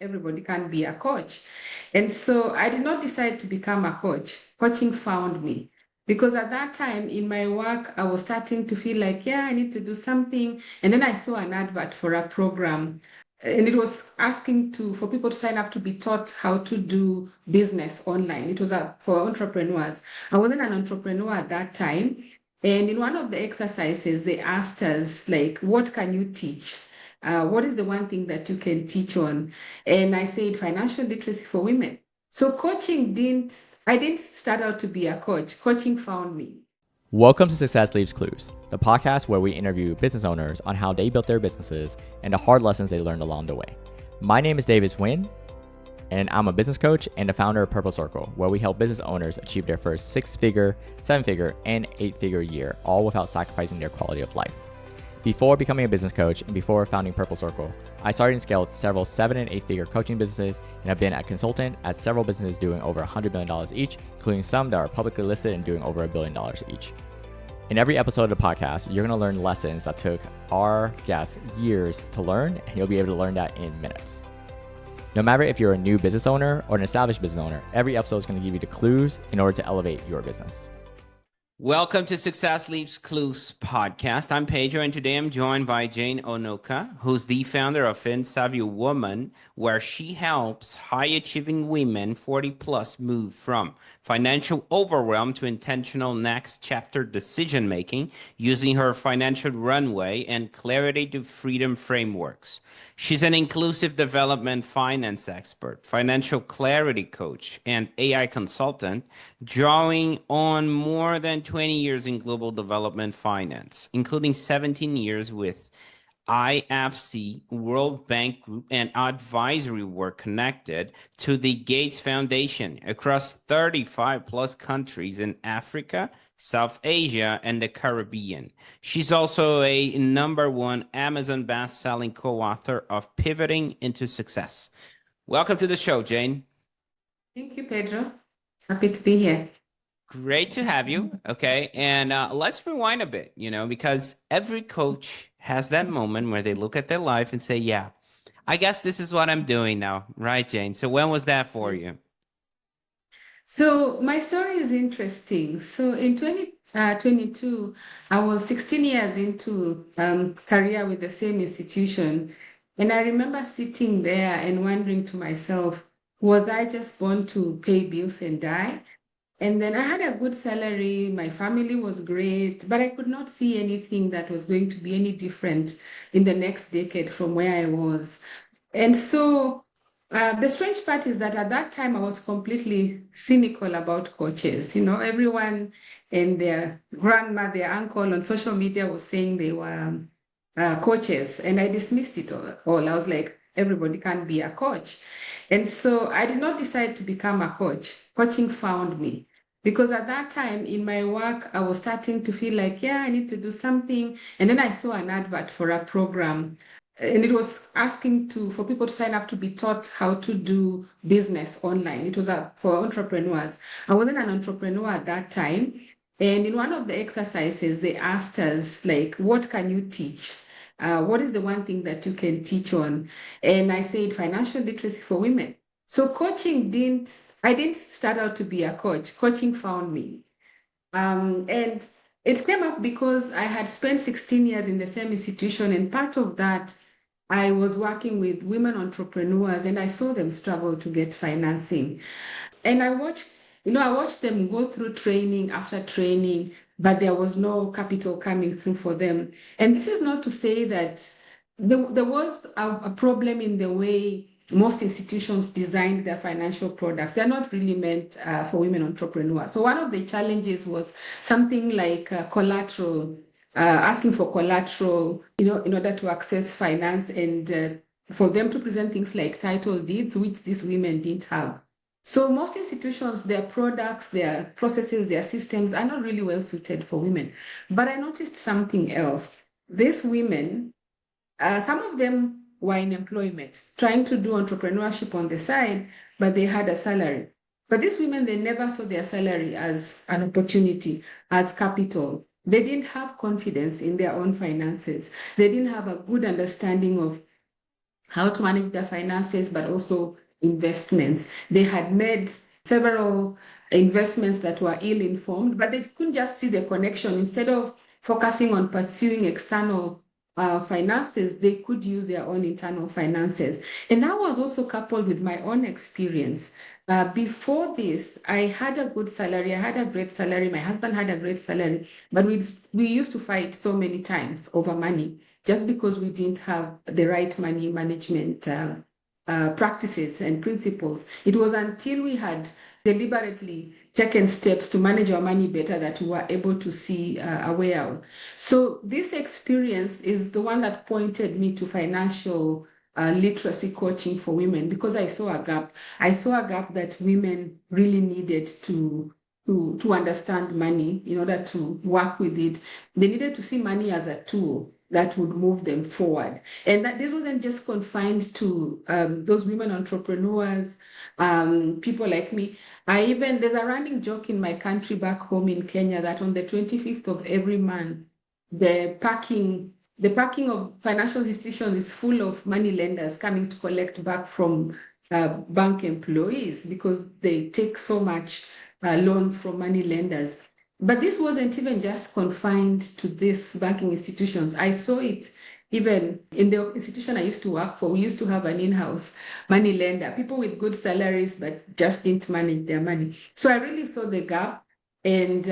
everybody can be a coach. And so I did not decide to become a coach. Coaching found me. Because at that time in my work, I was starting to feel like, yeah, I need to do something. And then I saw an advert for a program, and it was asking for people to sign up to be taught how to do business online. It was for entrepreneurs. I wasn't an entrepreneur at that time. And in one of the exercises, they asked us, like, what can you teach? What is the one thing that you can teach on? And I said financial literacy for women. So I didn't start out to be a coach. Coaching found me. Welcome to Success Leaves Clues, the podcast where we interview business owners on how they built their businesses and the hard lessons they learned along the way. My name is David Wynn, and I'm a business coach and the founder of Purple Circle, where we help business owners achieve their first 6-figure, 7-figure, and 8-figure year, all without sacrificing their quality of life. Before becoming a business coach and before founding Purple Circle, I started and scaled several 7- and 8-figure coaching businesses and have been a consultant at several businesses doing over $100 million each, including some that are publicly listed and doing over $1 billion each. In every episode of the podcast, you're going to learn lessons that took our guests years to learn, and you'll be able to learn that in minutes. No matter if you're a new business owner or an established business owner, every episode is going to give you the clues in order to elevate your business. Welcome to Success Leaves Clues podcast. I'm Pedro, and today I'm joined by Jane Onoka, who's the founder of FinSavvy Woman, where she helps high-achieving women 40-plus move from financial overwhelm to intentional next chapter decision-making using her financial runway and clarity to freedom frameworks. She's an inclusive development finance expert, financial clarity coach, and AI consultant, drawing on more than 20 years in global development finance, including 17 years with IFC, World Bank Group, and advisory work connected to the Gates Foundation across 35 plus countries in Africa, South Asia, and the Caribbean. She's also a #1 Amazon best-selling co-author of Pivoting into Success. Welcome to the show, Jane. Thank you, Pedro. Happy to be here. Great to have you. Okay. And let's rewind a bit, because every coach has that moment where they look at their life and say, yeah, I guess this is what I'm doing now. Right, Jane? So when was that for you? So my story is interesting. So in 2022, I was 16 years into career with the same institution. And I remember sitting there and wondering to myself, was I just born to pay bills and die? And then I had a good salary, my family was great, but I could not see anything that was going to be any different in the next decade from where I was. And so the strange part is that at that time I was completely cynical about coaches. Everyone and their grandma, their uncle on social media was saying they were coaches, and I dismissed it all. I was like, everybody can be a coach. And so I did not decide to become a coach. Coaching found me. Because at that time in my work, I was starting to feel like, yeah, I need to do something. And then I saw an advert for a program, and it was asking for people to sign up to be taught how to do business online. It was for entrepreneurs. I wasn't an entrepreneur at that time. And in one of the exercises, they asked us, like, what can you teach? What is the one thing that you can teach on? And I said financial literacy for women. So I didn't start out to be a coach. Coaching found me. And it came up because I had spent 16 years in the same institution, and part of that, I was working with women entrepreneurs, and I saw them struggle to get financing. And I watched them go through training after training, but there was no capital coming through for them. And this is not to say that there was a problem in the way most institutions designed their financial products. They're not really meant for women entrepreneurs. So one of the challenges was something like collateral, asking for collateral, in order to access finance, and for them to present things like title deeds, which these women didn't have. So most institutions, their products, their processes, their systems are not really well suited for women. But I noticed something else. These women, some of them were in employment, trying to do entrepreneurship on the side, but they had a salary. But these women, they never saw their salary as an opportunity, as capital. They didn't have confidence in their own finances. They didn't have a good understanding of how to manage their finances, but also investments. They had made several investments that were ill-informed, but they couldn't just see the connection. Instead of focusing on pursuing external finances, they could use their own internal finances. And that was also coupled with my own experience. Before this, I had a good salary. I had a great salary. My husband had a great salary, but we used to fight so many times over money just because we didn't have the right money management practices and principles. It was until we had deliberately taken steps to manage our money better that we were able to see a way out. So this experience is the one that pointed me to financial literacy coaching for women because I saw a gap. I saw a gap that women really needed to understand money in order to work with it. They needed to see money as a tool that would move them forward. And that this wasn't just confined to those women entrepreneurs, people like me. There's a running joke in my country back home in Kenya that on the 25th of every month, the parking of financial institutions is full of money lenders coming to collect back from bank employees because they take so much loans from money lenders. But this wasn't even just confined to these banking institutions. I saw it even in the institution I used to work for. We used to have an in-house money lender, people with good salaries, but just didn't manage their money. So I really saw the gap. And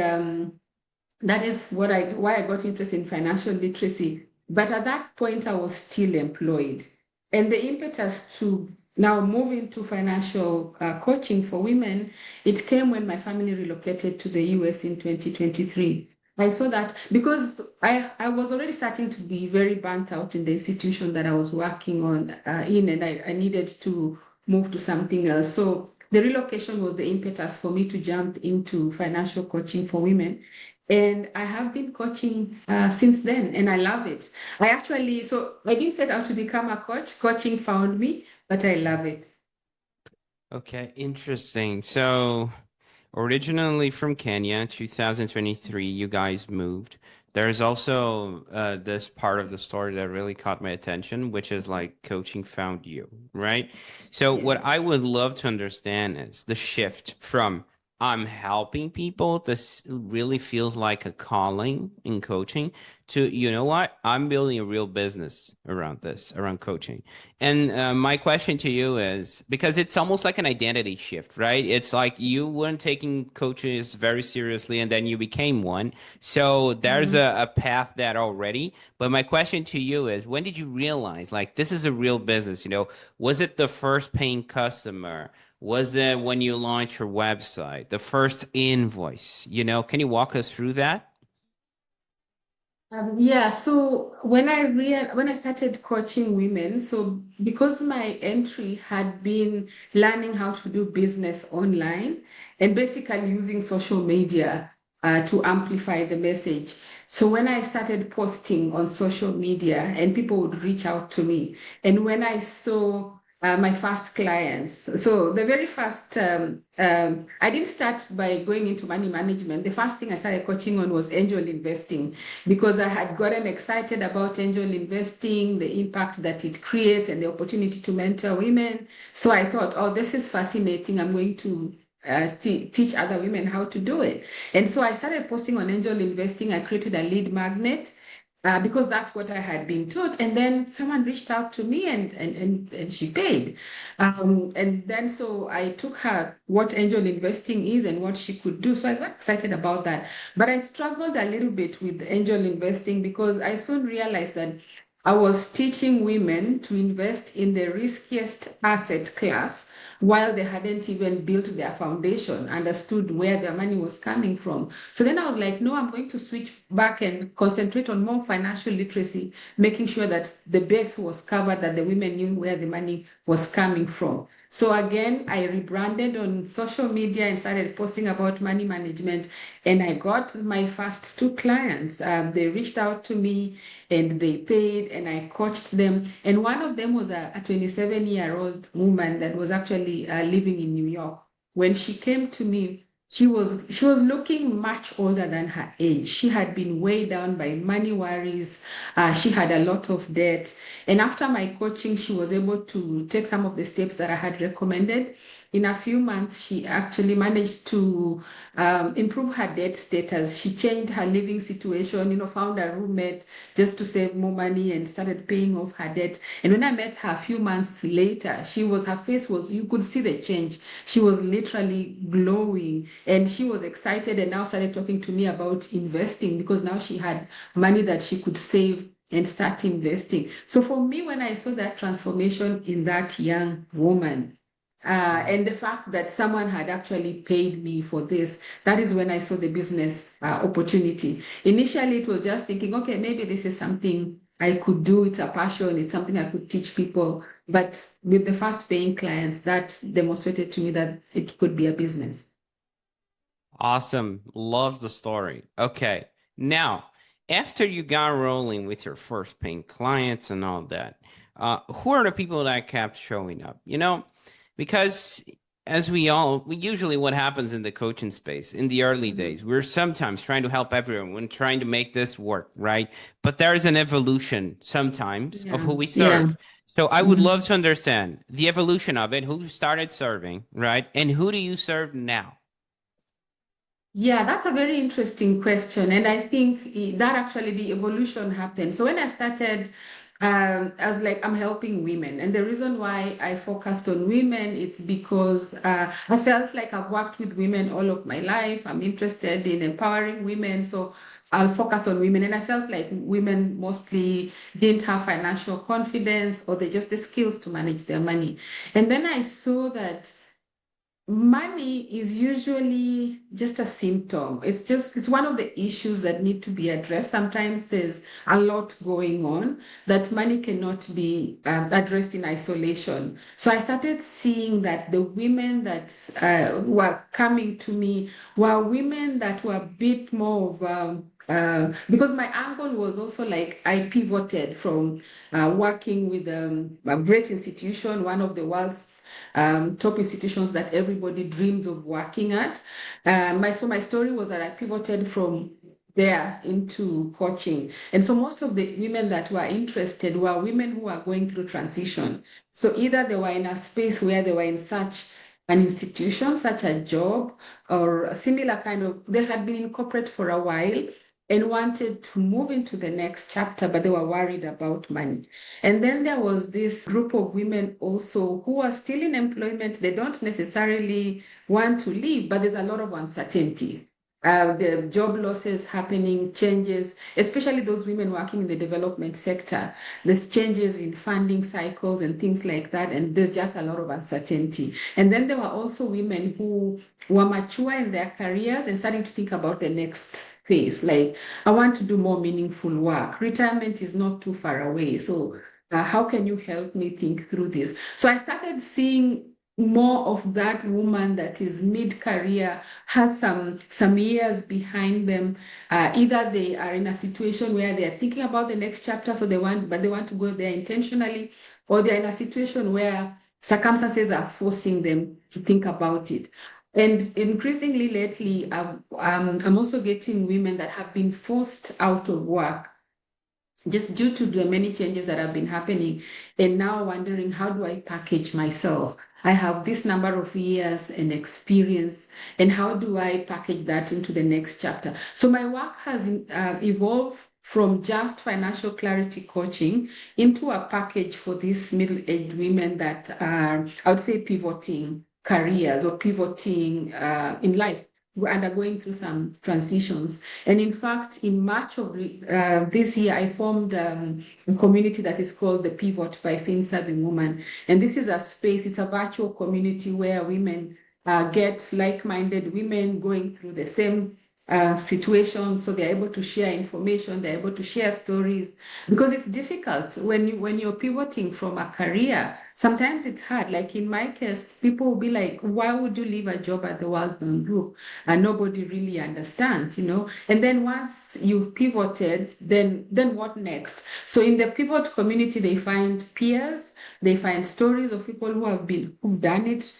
that is why I got interested in financial literacy. But at that point, I was still employed. And the impetus to now move into financial coaching for women, it came when my family relocated to the US in 2023. I saw that because I was already starting to be very burnt out in the institution that I was working on and I needed to move to something else. So the relocation was the impetus for me to jump into financial coaching for women. And I have been coaching since then, and I love it. So I didn't set out to become a coach. Coaching found me, but I love it. Okay, interesting. So originally from Kenya, 2023, you guys moved. There's also this part of the story that really caught my attention, which is like coaching found you, right? So what Yes. I would love to understand is the shift from I'm helping people, this really feels like a calling in coaching, to, you know what? I'm building a real business around this, around coaching. And my question to you is because it's almost like an identity shift, right? It's like you weren't taking coaches very seriously and then you became one. So there's Mhm. a path there already. But my question to you is when did you realize like this is a real business? You know, was it the first paying customer? Was it when you launched your website, the first invoice? You know, can you walk us through that? Yeah, so when I started coaching women, so because my entry had been learning how to do business online and basically using social media to amplify the message. So when I started posting on social media and people would reach out to me, and when I saw my first clients. So the very first, I didn't start by going into money management. The first thing I started coaching on was angel investing because I had gotten excited about angel investing, the impact that it creates, and the opportunity to mentor women. So I thought, oh, this is fascinating. I'm going to teach other women how to do it. And so I started posting on angel investing. I created a lead magnet because that's what I had been taught. And then someone reached out to me and she paid. And then so I took her what angel investing is and what she could do. So I got excited about that. But I struggled a little bit with angel investing because I soon realized that I was teaching women to invest in the riskiest asset class while they hadn't even built their foundation, understood where their money was coming from. So then I was like, no, I'm going to switch back and concentrate on more financial literacy, making sure that the base was covered, that the women knew where the money was coming from. So again, I rebranded on social media and started posting about money management. And I got my first two clients. They reached out to me and they paid and I coached them. And one of them was a 27-year-old woman that was actually living in New York. When she came to me, She was looking much older than her age. She had been weighed down by money worries. She had a lot of debt. And after my coaching, she was able to take some of the steps that I had recommended. In a few months, she actually managed to improve her debt status. She changed her living situation, found a roommate just to save more money and started paying off her debt. And when I met her a few months later, her face was, you could see the change. She was literally glowing and she was excited and now started talking to me about investing because now she had money that she could save and start investing. So for me, when I saw that transformation in that young woman, and the fact that someone had actually paid me for this, that is when I saw the business opportunity. Initially, it was just thinking, okay, maybe this is something I could do. It's a passion. It's something I could teach people. But with the first paying clients, that demonstrated to me that it could be a business. Awesome. Love the story. Okay. Now, after you got rolling with your first paying clients and all that, who are the people that kept showing up? Because as we usually what happens in the coaching space in the early days, we're sometimes trying to help everyone when trying to make this work, right? But there is an evolution sometimes of Yeah, who we yeah. serve. So I would Mhm. love to understand the evolution of it, who started serving, right? And who do you serve now? Yeah, that's a very interesting question. And I think that actually the evolution happened. So when I started, I was like, I'm helping women. And the reason why I focused on women is because I felt like I've worked with women all of my life. I'm interested in empowering women. So I'll focus on women. And I felt like women mostly didn't have financial confidence or they just the skills to manage their money. And then I saw that money is usually just a symptom. It's one of the issues that need to be addressed. Sometimes there's a lot going on that money cannot be addressed in isolation. So I started seeing that the women that were coming to me were women that were a bit more of because my angle was also like I pivoted from working with a great institution, one of the world's top institutions that everybody dreams of working at. My story was that I pivoted from there into coaching. And so most of the women that were interested were women who are going through transition. So either they were in a space where they were in such an institution, such a job, or a similar kind of, they had been in corporate for a while and wanted to move into the next chapter, but they were worried about money. And then there was this group of women also who are still in employment. They don't necessarily want to leave, but there's a lot of uncertainty. The job losses happening, changes, especially those women working in the development sector. There's changes in funding cycles and things like that, and there's just a lot of uncertainty. And then there were also women who were mature in their careers and starting to think about the next phase. Like, I want to do more meaningful work. Retirement is not too far away. So how can you help me think through this? So I started seeing more of that woman that is mid-career, has some years behind them. Either they are in a situation where they are thinking about the next chapter, so they want to go there intentionally, or they're in a situation where circumstances are forcing them to think about it. And increasingly lately, I'm also getting women that have been forced out of work just due to the many changes that have been happening, and now wondering, how do I package myself? I have this number of years and experience, and how do I package that into the next chapter? So my work has evolved from just financial clarity coaching into a package for these middle-aged women that are, I would say, pivoting careers or pivoting in life. We're undergoing through some transitions. And in fact, in March of this year, I formed a community that is called the Pivot by Fin Serving Woman. And this is a space, it's a virtual community where women get like-minded women going through the same situations, so they're able to share information, they're able to share stories, because it's difficult when you're pivoting from a career. Sometimes it's hard. Like in my case, people will be like, "Why would you leave a job at the World Bank Group?" And nobody really understands. And then once you've pivoted, then what next? So in the pivot community, they find peers, they find stories of people who've done it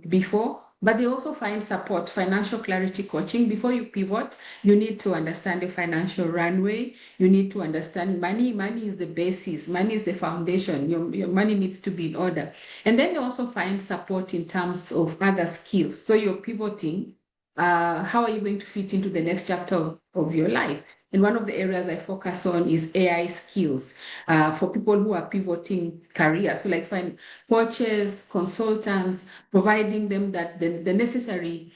before, But they also find support, financial clarity coaching. Before you pivot, you need to understand your financial runway. You need to understand money. Money is the basis. Money is the foundation. Your money needs to be in order. And then they also find support in terms of other skills. So you're pivoting. How are you going to fit into the next chapter of your life? And one of the areas I focus on is AI skills for people who are pivoting careers. So like find coaches, consultants, providing them that the necessary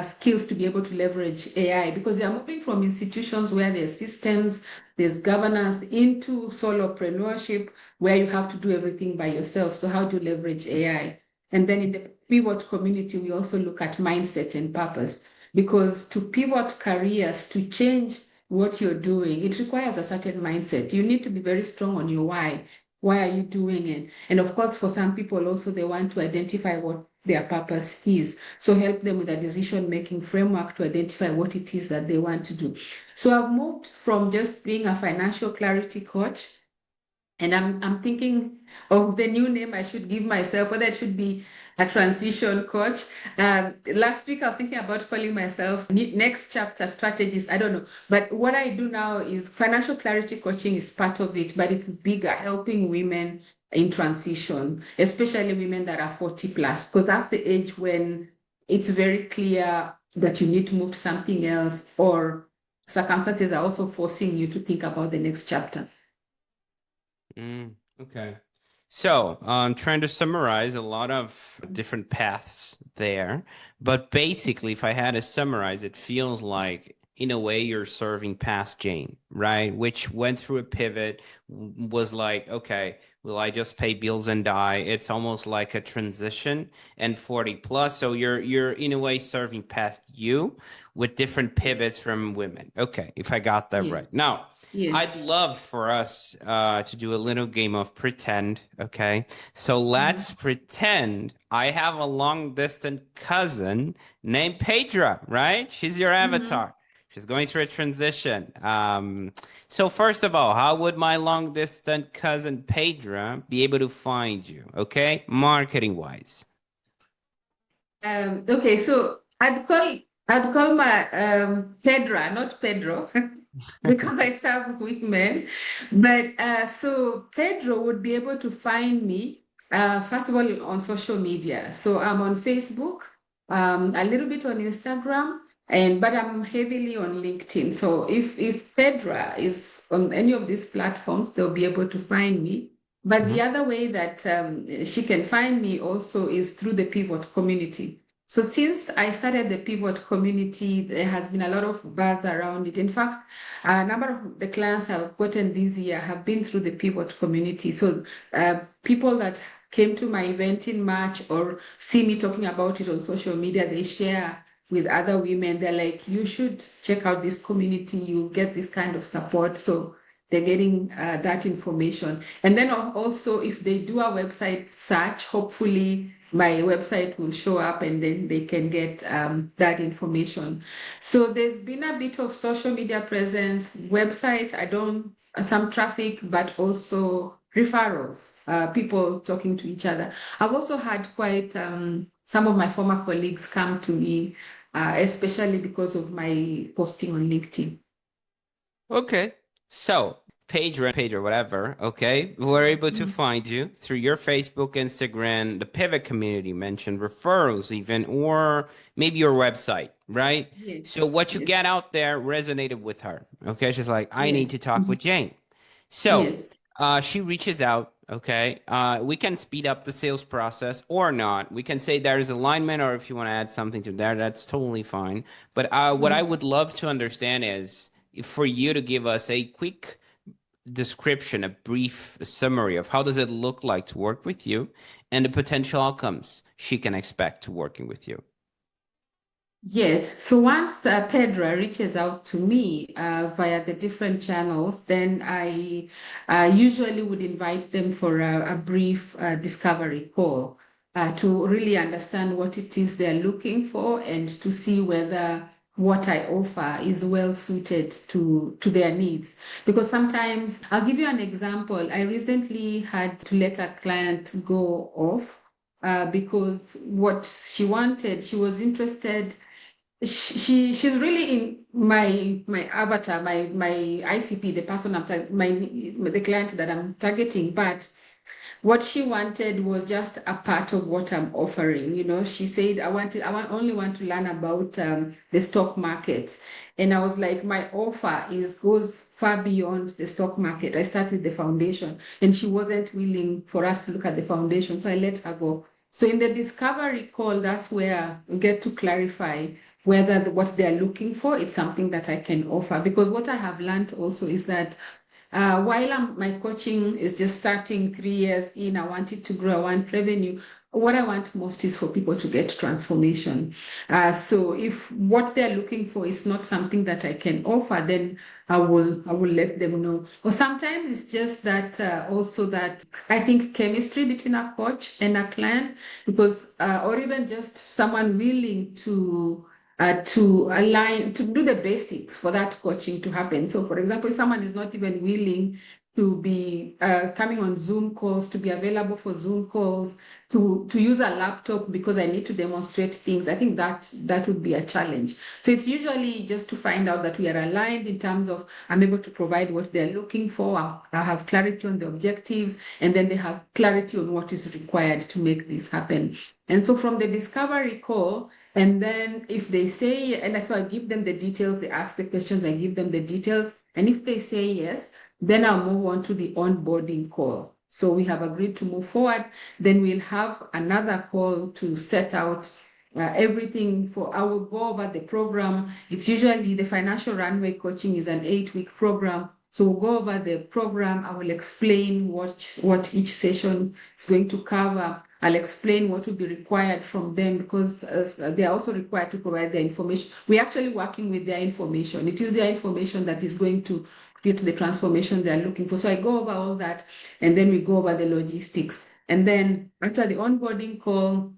skills to be able to leverage AI, because they are moving from institutions where there's systems, there's governance, into solopreneurship where you have to do everything by yourself. So how do you leverage AI? And then in the pivot community, we also look at mindset and purpose, because to pivot careers, to change what you're doing, it requires a certain mindset. You need to be very strong on your why. Why are you doing it? And of course, for some people also, they want to identify what their purpose is. So help them with a decision-making framework to identify what it is that they want to do. So I've moved from just being a financial clarity coach, and I'm thinking of the new name I should give myself, whether it should be a transition coach. Last week I was thinking about calling myself next chapter strategist. I don't know. But what I do now is financial clarity coaching is part of it, but it's bigger, helping women in transition, especially women that are 40 plus, because that's the age when it's very clear that you need to move to something else, or circumstances are also forcing you to think about the next chapter. Okay. So I'm trying to summarize a lot of different paths there. But basically, if I had to summarize, it feels like, in a way, you're serving past Jane, right? Which went through a pivot, was like, okay, will I just pay bills and die? It's almost like a transition, and 40 plus. So you're in a way serving past you with different pivots from women. Okay, if I got that right. Yes. Now, Yes. I'd love for us to do a little game of pretend, okay? So let's pretend I have a long distance cousin named Pedra, right? She's your Mm-hmm. avatar. She's going through a transition. So first of all, how would my long distance cousin Pedra be able to find you, okay? Marketing wise. Okay, so I'd call my Pedra, not Pedro, because I serve women. But so Pedro would be able to find me first of all on social media. So I'm on Facebook, a little bit on Instagram, but I'm heavily on LinkedIn. So if Pedra is on any of these platforms, they'll be able to find me. But the other way that she can find me also is through the Pivot community. So since I started the Pivot community, there has been a lot of buzz around it. In fact, a number of the clients I've gotten this year have been through the Pivot community. So people that came to my event in March or see me talking about it on social media, they share with other women. They're like, you should check out this community. You'll get this kind of support. So they're getting that information. And then also, if they do a website search, hopefully my website will show up and then they can get that information. So there's been a bit of social media presence, website, some traffic, but also referrals, people talking to each other. I've also had quite some of my former colleagues come to me, especially because of my posting on LinkedIn. Okay. So, page or whatever, okay, we're able to Mm. find you through your Facebook, Instagram, the Pivot community mentioned, referrals even, or maybe your website, right? Yes, So what you yes, get out there resonated with her. Okay. She's like, I need yes, to talk mhm, with Jane. So yes. she reaches out. Okay. We can speed up the sales process or not. We can say there is alignment, or if you want to add something to that, that's totally fine. But what I Mm. would love to understand is for you to give us a quick description, a brief summary of how does it look like to work with you and the potential outcomes she can expect to working with you. Yes. So once Pedra reaches out to me via the different channels, then I usually would invite them for a brief discovery call to really understand what it is they're looking for and to see whether what I offer is well suited to their needs. Because sometimes, I'll give you an example. I recently had to let a client go off because what she wanted, she was interested. She's really in my avatar, my ICP, the person the client that I'm targeting, but what she wanted was just a part of what I'm offering. She said, only want to learn about the stock market. And I was like, my offer goes far beyond the stock market. I start with the foundation, and she wasn't willing for us to look at the foundation. So I let her go. So in the discovery call, that's where we get to clarify whether what they're looking for is something that I can offer. Because what I have learned also is that while my coaching is just starting 3 years in, I want it to grow, I want revenue. What I want most is for people to get transformation. So if what they're looking for is not something that I can offer, then I will let them know. Or sometimes it's just that also that I think chemistry between a coach and a client, because or even just someone willing to align, to do the basics for that coaching to happen. So, for example, if someone is not even willing to be coming on Zoom calls, to be available for Zoom calls, to use a laptop because I need to demonstrate things, I think that would be a challenge. So it's usually just to find out that we are aligned in terms of I'm able to provide what they're looking for, I have clarity on the objectives, and then they have clarity on what is required to make this happen. And so from the discovery call, and then if they say, and so I give them the details, they ask the questions, I give them the details. And if they say yes, then I'll move on to the onboarding call. So we have agreed to move forward. Then we'll have another call to set out everything I will go over the program. It's usually the financial runway coaching is an 8-week program. So we'll go over the program. I will explain what each session is going to cover. I'll explain what will be required from them, because they are also required to provide their information. We're actually working with their information. It is their information that is going to create the transformation they're looking for. So I go over all that, and then we go over the logistics. And then after the onboarding call,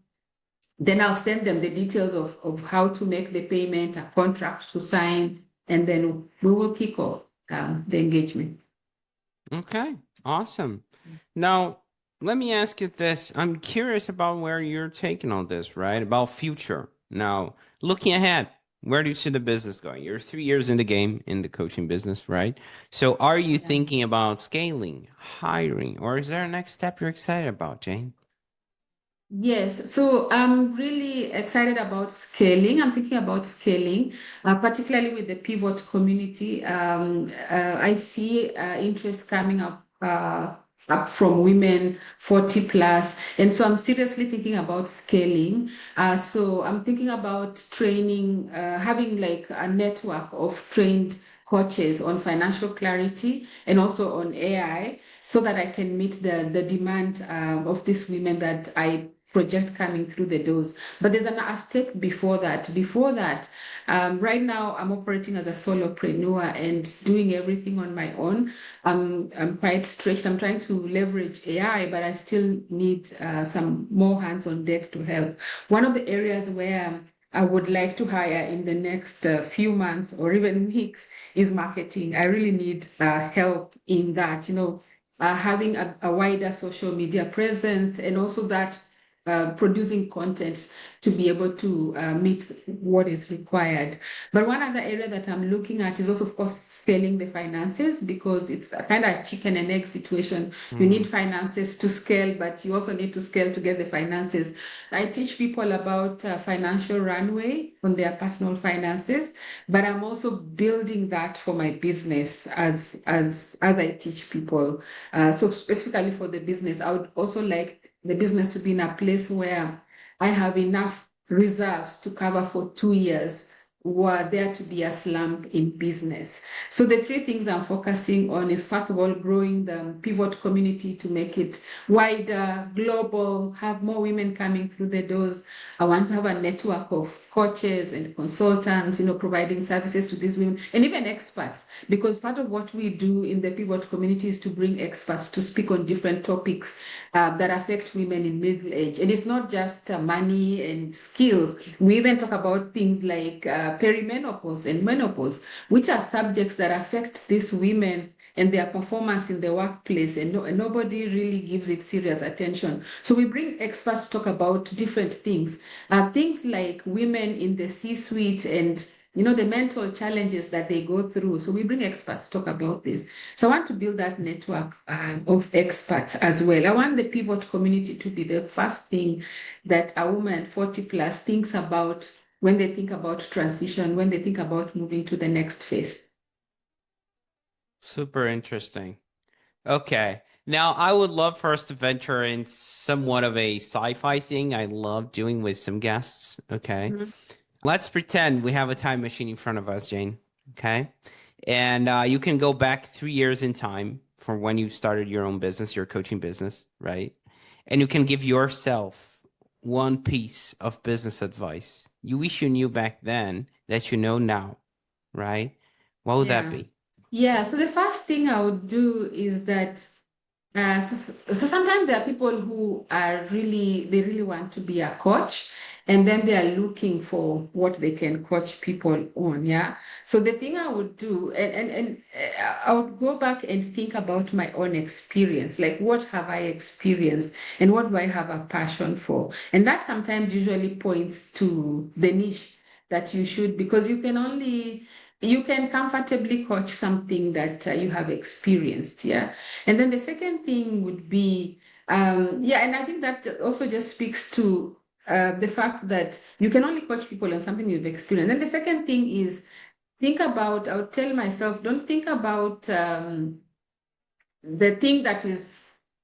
then I'll send them the details of how to make the payment, a contract to sign, and then we will kick off the engagement. Okay, awesome. Now, let me ask you this. I'm curious about where you're taking all this, right? About future. Now, looking ahead, where do you see the business going? You're 3 years in the game in the coaching business, right? So are you thinking about scaling, hiring, or is there a next step you're excited about, Jane? Yes, so I'm really excited about scaling. I'm thinking about scaling, particularly with the pivot community. I see interest coming up from women 40 plus. And so I'm seriously thinking about scaling. So I'm thinking about training, having like a network of trained coaches on financial clarity and also on AI, so that I can meet the demand of these women that I project coming through the doors. But there's a step before that. Right now I'm operating as a solopreneur and doing everything on my own. I'm quite stretched. I'm trying to leverage AI, but I still need some more hands on deck to help. One of the areas where I would like to hire in the next few months or even weeks is marketing. I really need help in that, having a wider social media presence, and also that producing content to be able to meet what is required. But one other area that I'm looking at is also, of course, scaling the finances, because it's a kind of chicken and egg situation. You need finances to scale, but you also need to scale to get the finances. I teach people about financial runway on their personal finances, but I'm also building that for my business as I teach people. So specifically for the business, I would also like the business to be in a place where I have enough reserves to cover for 2 years were there to be a slump in business. So the three things I'm focusing on is, first of all, growing the pivot community to make it wider, global, have more women coming through the doors. I want to have a network of coaches and consultants, providing services to these women and even experts, because part of what we do in the pivot community is to bring experts to speak on different topics that affect women in middle age. And it's not just money and skills. We even talk about things like perimenopause and menopause, which are subjects that affect these women and their performance in the workplace, and nobody really gives it serious attention. So we bring experts to talk about different things, things like women in the C-suite and the mental challenges that they go through. So we bring experts to talk about this. So I want to build that network of experts as well. I want the pivot community to be the first thing that a woman 40 plus thinks about when they think about transition, when they think about moving to the next phase. Super interesting. Okay. Now, I would love for us to venture in somewhat of a sci-fi thing I love doing with some guests. Okay. Mhm. Let's pretend we have a time machine in front of us, Jane. Okay. And you can go back 3 years in time from when you started your own business, your coaching business, right? And you can give yourself one piece of business advice you wish you knew back then that you know now, right? What would that Yeah. be? Yeah. So the first thing I would do is that so sometimes there are people who they really want to be a coach, and then they are looking for what they can coach people on. Yeah. So the thing I would do, and I would go back and think about my own experience, like what have I experienced and what do I have a passion for? And that sometimes usually points to the niche that you should, because you can comfortably coach something that you have experienced. Yeah. And then the second thing would be, yeah, and I think that also just speaks to the fact that you can only coach people on something you've experienced. And the second thing is, I would tell myself, don't think about the thing that is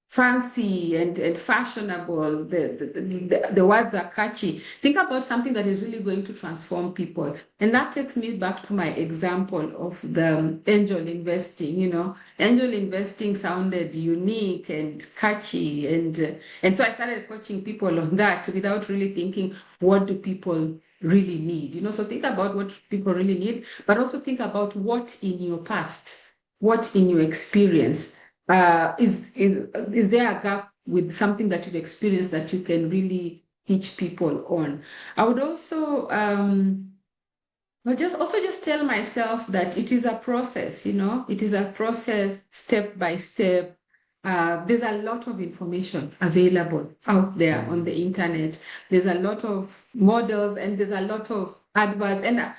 fancy and fashionable, the words are catchy. Think about something that is really going to transform people. And that takes me back to my example of the angel investing. Angel investing sounded unique and catchy. And so I started coaching people on that without really thinking, what do people really need? So think about what people really need, but also think about what in your past, what in your experience is there a gap with something that you've experienced that you can really teach people on? I would also just tell myself that it is a process. It is a process, step by step. There's a lot of information available out there on the internet. There's a lot of models and there's a lot of adverts and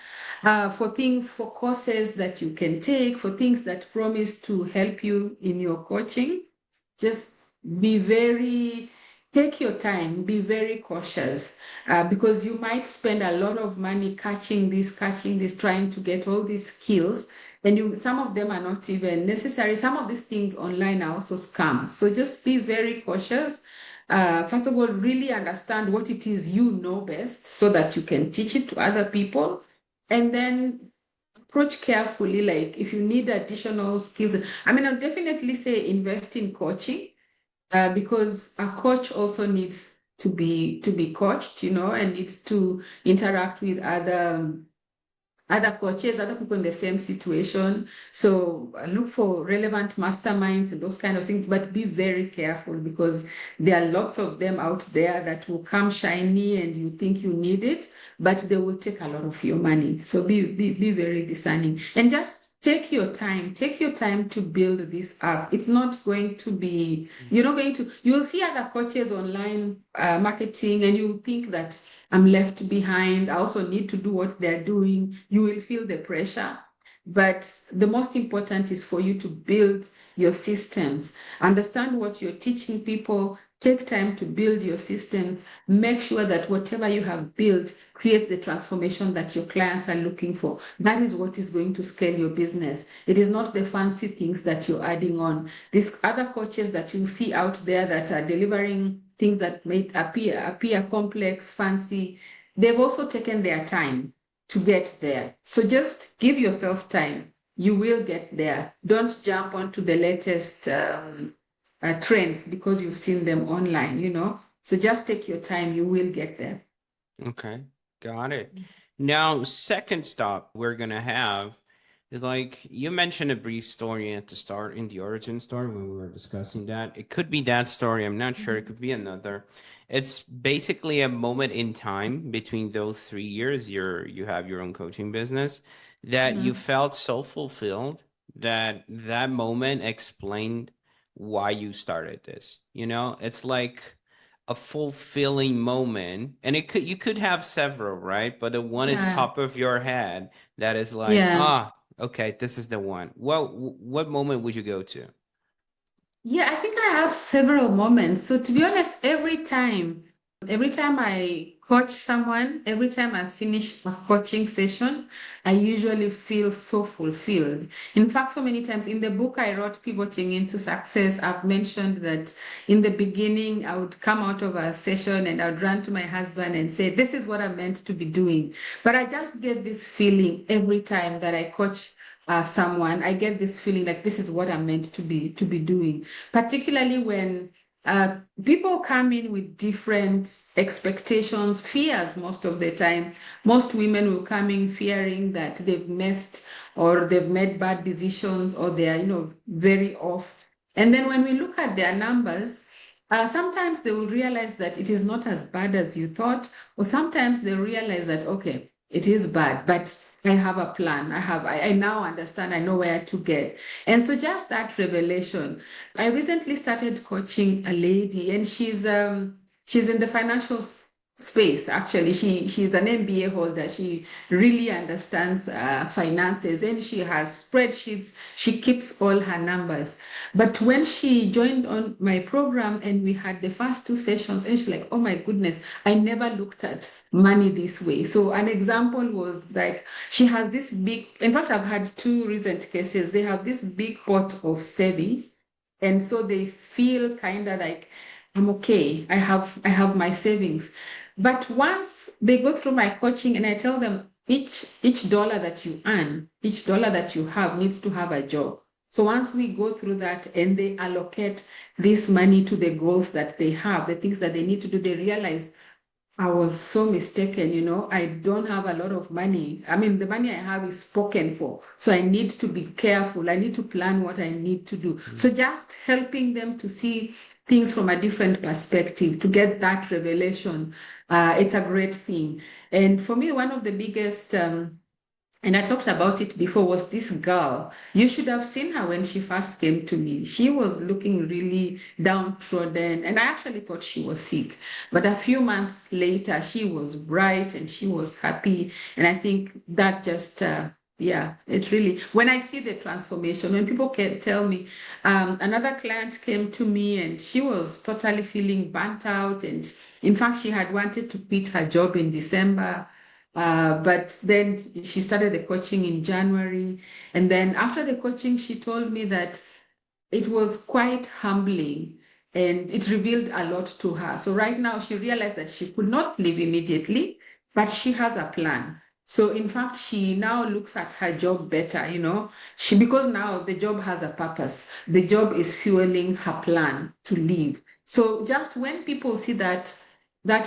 for courses that you can take, for things that promise to help you in your coaching. Just be very, take your time, be very cautious, because you might spend a lot of money catching this, trying to get all these skills. And some of them are not even necessary. Some of these things online are also scams. So just be very cautious. First of all, really understand what it is you know best so that you can teach it to other people. And then approach carefully, like if you need additional skills. I mean, I'll definitely say invest in coaching, because a coach also needs to be coached, and needs to interact with other coaches, other people in the same situation. So look for relevant masterminds and those kind of things, but be very careful because there are lots of them out there that will come shiny and you think you need it, but they will take a lot of your money. So be very discerning and just take your time to build this up. It's not going to be, you'll see other coaches online marketing and you think that I'm left behind. I also need to do what they're doing. You will feel the pressure. But the most important is for you to build your systems, understand what you're teaching people, take time to build your systems, make sure that whatever you have built creates the transformation that your clients are looking for. That is what is going to scale your business. It is not the fancy things that you're adding on. These other coaches that you see out there that are delivering things that may appear complex, fancy, they've also taken their time to get there. So just give yourself time. You will get there. Don't jump onto the latest trends because you've seen them online. So just take your time. You will get there. Okay, got it. Now, second stop we're gonna have is like you mentioned a brief story at the start in the origin story when we were discussing that. It could be that story, I'm not sure. It could be another. It's basically a moment in time between those 3 years you have your own coaching business that you Mhm. felt so fulfilled that that moment explained why you started this. You know, it's like a fulfilling moment, and it could you could have several, right? But the one is Yeah. top of your head that is like, Yeah. ah, okay, this is the one. What moment would you go to? Yeah, I think I have several moments. So to be honest, every time I coach someone, every time I finish a coaching session, I usually feel so fulfilled. In fact, so many times in the book I wrote, Pivoting into Success, I've mentioned that in the beginning, I would come out of a session and I would run to my husband and say, this is what I'm meant to be doing. But I just get this feeling every time that I coach someone. I get this feeling like this is what I'm meant to be doing, particularly when people come in with different expectations, fears most of the time. Most women will come in fearing that they've messed or they've made bad decisions or they are, very off. And then when we look at their numbers, sometimes they will realize that it is not as bad as you thought, or sometimes they realize that, okay, it is bad, but I have a plan. I now understand, I know where to get. And so just that revelation. I recently started coaching a lady, and she's in the financial space. Actually, she's an MBA holder. She really understands finances, and she has spreadsheets. She keeps all her numbers. But when she joined on my program and we had the first two sessions, and she's like, oh my goodness, I never looked at money this way. So an example was like she has this big, in fact, I've had two recent cases. They have this big pot of savings. And so they feel kind of like, I'm okay. I have my savings. But once they go through my coaching and I tell them each dollar that you earn, each dollar that you have needs to have a job. So once we go through that and they allocate this money to the goals that they have, the things that they need to do, they realize I was so mistaken, I don't have a lot of money. I mean, the money I have is spoken for. So I need to be careful. I need to plan what I need to do. So just helping them to see things from a different perspective, to get that revelation, it's a great thing. And for me, one of the biggest and I talked about it before, was this girl. You should have seen her when she first came to me. She was looking really downtrodden, and I actually thought she was sick. But a few months later, she was bright and she was happy. And I think that just, yeah, it really, when I see the transformation, when people can tell me, another client came to me and she was totally feeling burnt out. And in fact, she had wanted to quit her job in December. But then she started the coaching in January. And then after the coaching, she told me that it was quite humbling and it revealed a lot to her. So right now she realized that she could not leave immediately, but she has a plan. So in fact, she now looks at her job better, because now the job has a purpose. The job is fueling her plan to leave. So just when people see that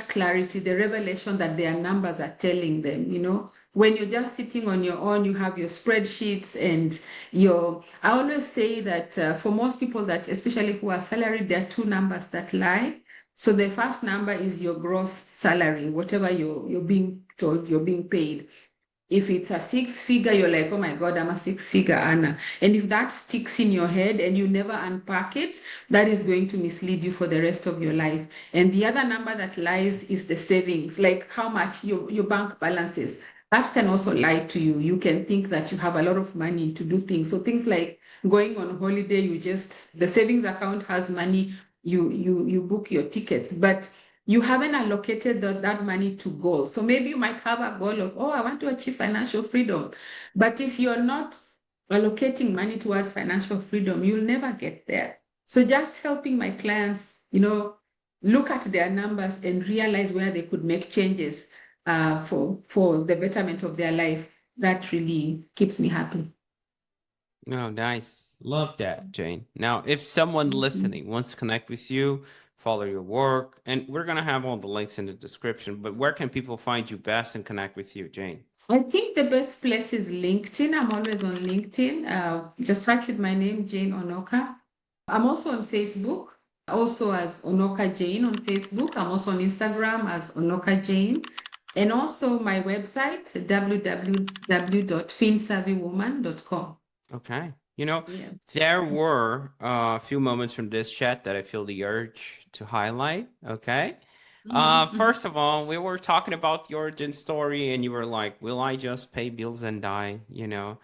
clarity, the revelation that their numbers are telling them, when you're just sitting on your own, you have your spreadsheets and I always say that for most people that, especially who are salaried, there are two numbers that lie. So the first number is your gross salary, whatever you're being told, you're being paid. If it's a six figure, you're like, oh my God, I'm a six figure earner. And if that sticks in your head and you never unpack it, that is going to mislead you for the rest of your life. And the other number that lies is the savings, like how much your bank balances. That can also lie to you. You can think that you have a lot of money to do things. So things like going on holiday, the savings account has money, you book your tickets. But you haven't allocated that money to goals. So maybe you might have a goal of, oh, I want to achieve financial freedom. But if you're not allocating money towards financial freedom, you'll never get there. So just helping my clients, look at their numbers and realize where they could make changes for the betterment of their life, that really keeps me happy. Oh, nice. Love that, Jane. Now, if someone listening wants to connect with you, follow your work, and we're going to have all the links in the description, but where can people find you best and connect with you, Jane? I think the best place is LinkedIn. I'm always on LinkedIn. Just search with my name, Jane Onoka. I'm also on Facebook, also as Onoka Jane on Facebook. I'm also on Instagram as Onoka Jane. And also my website, www.finsavvywoman.com. Okay. You know, Yeah. there were a few moments from this chat that I feel the urge to highlight. Okay. Mm-hmm. First of all, we were talking about the origin story, and you were like, "Will I just pay bills and die?" You know,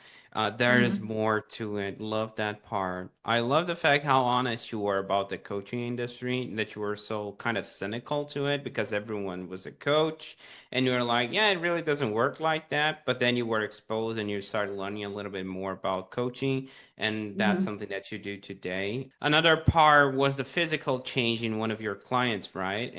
there is Mm-hmm. more to it. Love that part. I love the fact how honest you were about the coaching industry, that you were so kind of cynical to it because everyone was a coach, and you were like, "Yeah, it really doesn't work like that." But then you were exposed, and you started learning a little bit more about coaching, and that's Mm-hmm. something that you do today. Another part was the physical change in one of your clients, right?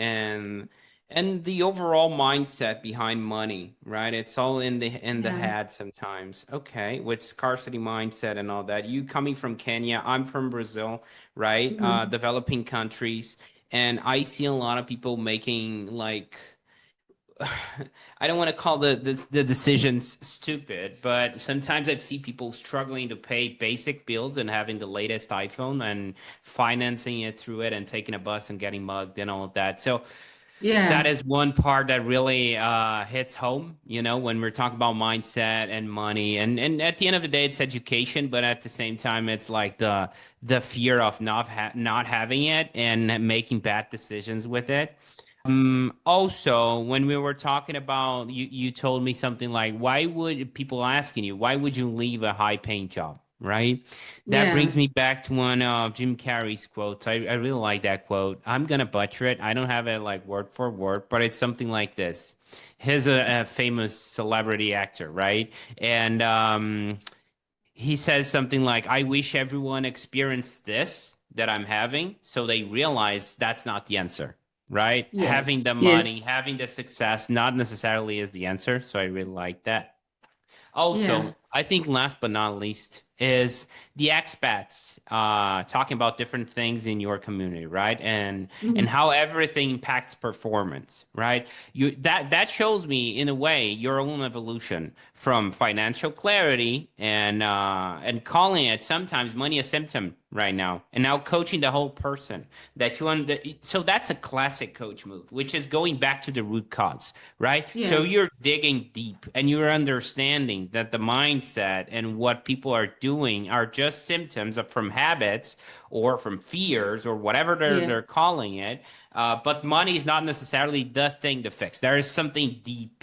And the overall mindset behind money, right? It's all in the Yeah. head sometimes. Okay, with scarcity mindset and all that. You coming from Kenya, I'm from Brazil, right? Mm-hmm. Developing countries, and I see a lot of people making like I don't want to call the decisions stupid, but sometimes I see people struggling to pay basic bills and having the latest iPhone and financing it through it and taking a bus and getting mugged and all of that. So that Yeah. is one part that really hits home, when we're talking about mindset and money. And at the end of the day, it's education, but at the same time, it's like the fear of not having it and making bad decisions with it. Also, when we were talking about you told me something like, why would people asking you, why would you leave a high paying job? Right? That Yeah. brings me back to one of Jim Carrey's quotes. I really like that quote. I'm gonna butcher it. I don't have it like word for word, but it's something like this. He's a famous celebrity actor, right? And he says something like, I wish everyone experienced this that I'm having so they realize that's not the answer, right? Yes. Having the Yes. money, having the success, not necessarily is the answer. So I really like that. Yeah. Also, I think last but not least is the expats talking about different things in your community, right? And Mm-hmm. how everything impacts performance, right? That shows me in a way your own evolution from financial clarity and calling it sometimes money a symptom right now, and now coaching the whole person so that's a classic coach move, which is going back to the root cause, right? So Yeah. you're digging deep and you're understanding that the mindset and what people are doing are just symptoms from habits or from fears or whatever they're Yeah. they're calling it. But money is not necessarily the thing to fix. There is something deep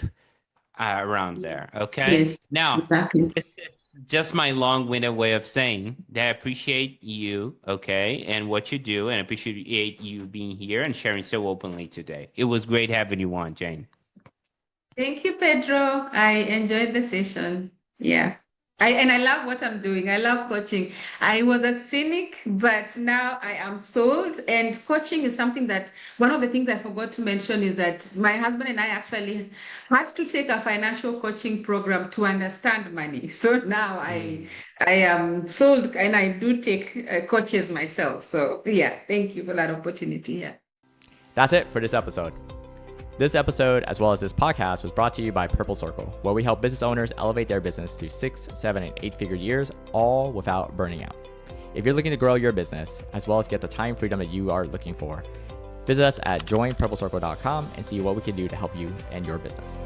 around Yeah. there. Okay. Yes. Now, Exactly. this is just my long-winded way of saying that I appreciate you, okay, and what you do, and I appreciate you being here and sharing so openly today. It was great having you on, Jane. Thank you, Pedro. I enjoyed the session. Yeah. I love what I'm doing. I love coaching. I was a cynic, but now I am sold. And coaching is something that one of the things I forgot to mention is that my husband and I actually had to take a financial coaching program to understand money. So now I am sold and I do take coaches myself. So yeah, thank you for that opportunity. Yeah. That's it for this episode. This episode, as well as this podcast, was brought to you by Purple Circle, where we help business owners elevate their business to 6, 7, and 8-figure years, all without burning out. If you're looking to grow your business, as well as get the time freedom that you are looking for, visit us at joinpurplecircle.com and see what we can do to help you and your business.